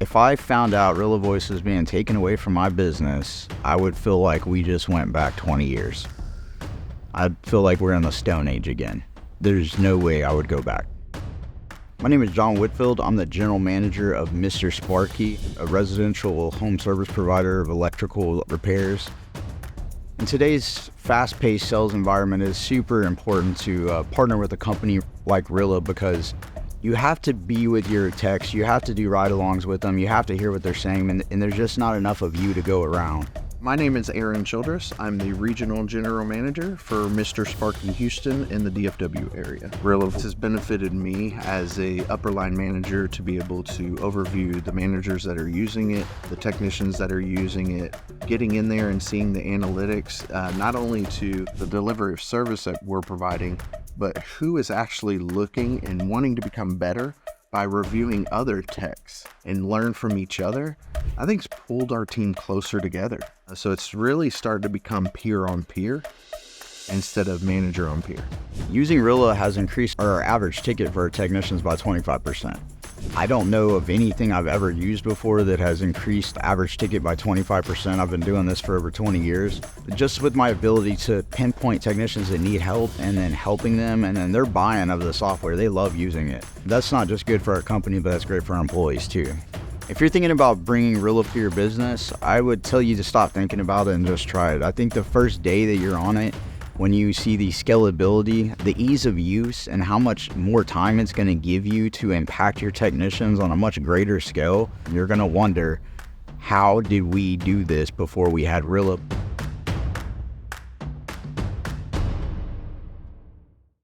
If I found out Rilla Voice was being taken away from my business, I would feel like we just went back 20 years. I'd feel like we're in the Stone Age again. There's no way I would go back. My name is John Whitfield. I'm the general manager of Mr. Sparky, a residential home service provider of electrical repairs. In today's fast-paced sales environment, it is super important to partner with a company like Rilla because you have to be with your techs, you have to do ride-alongs with them, you have to hear what they're saying, and there's just not enough of you to go around. My name is Aaron Childress. I'm the Regional General Manager for Mr. Sparky Houston in the DFW area. Rilla has benefited me as a upper line manager to be able to overview the managers that are using it, the technicians that are using it, getting in there and seeing the analytics, not only to the delivery of service that we're providing, but who is actually looking and wanting to become better by reviewing other techs and learn from each other. I think it's pulled our team closer together. So it's really started to become peer on peer instead of manager on peer. Using Rilla has increased our average ticket for our technicians by 25%. I don't know of anything I've ever used before that has increased average ticket by 25%. I've been doing this for over 20 years. Just with my ability to pinpoint technicians that need help and then helping them, and then they're buying of the software. They love using it. That's not just good for our company, but that's great for our employees too. If you're thinking about bringing Rilla to your business, I would tell you to stop thinking about it and just try it. I think the first day that you're on it, when you see the scalability, the ease of use, and how much more time it's going to give you to impact your technicians on a much greater scale, you're going to wonder, how did we do this before we had Rilla?